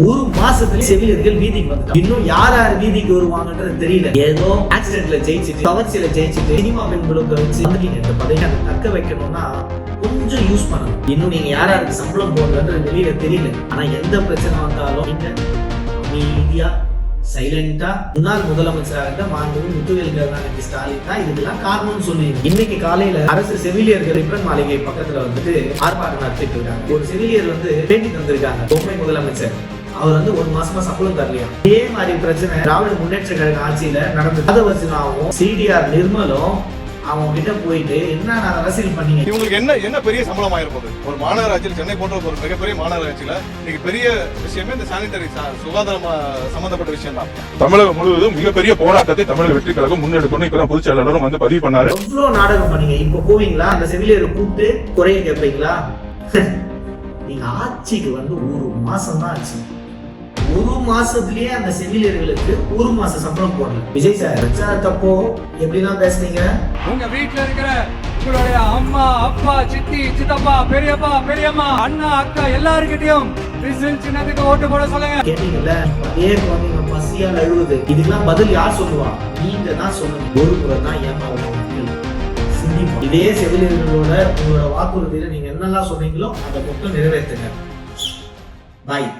ஒரு மாசத்துல செவிலியர்கள் வீதிக்கு வந்துட்டாங்க. இன்னும் யார் யார் வீதிக்கு வருவாங்கன்றது தெரியல. ஏதோ ஆக்சிடென்ட்ல ஜெயிச்சுட்டு, கவர்ச்சியில ஜெயிச்சுட்டு, சினிமா பெண்களுக்கு வச்சு இந்த பதவியை தக்க வைக்கணும்னா கொஞ்சம் யூஸ் பண்ணணும். இன்னும் நீங்க யார் யாருக்கு சம்பளம் போடுறது வெளியில தெரியல. ஆனா எந்த பிரச்சனை வந்தாலும் நீங்க அமைதியா சைலண்டா முன்னாள் முதலமைச்சராக மாண்புமிகு முத்துவேல் கருணாநிதி ஸ்டாலின் தான் இதுக்கெல்லாம் காரணம்னு சொல்லி இன்னைக்கு காலையில அரசு செவிலியர்கள் ரிப்பன் மாளிகை பக்கத்துல வந்துட்டு ஆர்ப்பாட்டம் நடத்திட்டு இருக்காங்க. ஒரு செவிலியர் பேட்டி தந்திருக்காங்க. பொம்மை முதலமைச்சர் அவர் ஒரு மாசமா சம்பளம் தரலையா. இதே மாதிரி பிரச்சனை திராவிட முன்னேற்ற கழக ஆட்சியில நடந்தது. அதை வச்சுனாவும் சிடிஆர் நிர்மலும் அவங்க கிட்ட போயிட்டு என்ன அரசியல் பண்ணீங்க, இவங்களுக்கு என்ன பெரிய சம்பளம் ஆயிருப்பது. ஒரு மாநகராட்சியில், சென்னை போன்ற ஒரு மிகப்பெரிய மாநகராட்சியில இன்னைக்கு பெரிய விஷயமே இந்த சானிட்டரி சுகாதாரம் சம்பந்தப்பட்ட விஷயம் தான். தமிழகம் முழுவதும் மிகப்பெரிய போராட்டத்தை தமிழக வெற்றி கழகம் முன்னெடுக்கணும். இப்பதான் பொதுச் செயலாளரும் பதிவு பண்ணாரு. எவ்வளவு நாடகம் பண்ணீங்க. இப்ப போவீங்களா அந்த செவிலியரை கூப்பிட்டு குறைய கேட்பீங்களா? நீங்க ஆட்சிக்கு ஒரு மாசம் தான் ஆச்சு. ஒரு மாசத்திலேயே அந்த செவிலியர்களுக்கு ஒரு மாச சம்பளம் போடல. விஜய் சார் பிரச்சாரத்தப்போ எப்படிலாம் பேசுனீங்க? உங்க வீட்டுல இருக்கிற உங்களுடைய அம்மா, அப்பா, சித்தி, சித்தப்பா, பெரியப்பா, பெரியம்மா, அண்ணா, அக்கா எல்லாருக்கிட்டையும் சின்னத்துக்கு ஓட்டு போட சொல்லுங்க. கேட்டீங்கல்ல, அதே குழந்தைங்க பசியால் அழுவுது. இதுக்கெல்லாம் பதில் யார் சொல்லுவா? நீங்க தான் சொல்லணும். ஒரு முறை தான் ஏமாறுவோம். இதே செவிலியர்களோட உங்களோட வாக்குறுதியில நீங்க என்னெல்லாம் சொன்னீங்களோ அதை மட்டும் நிறைவேற்றுங்க. பாய்.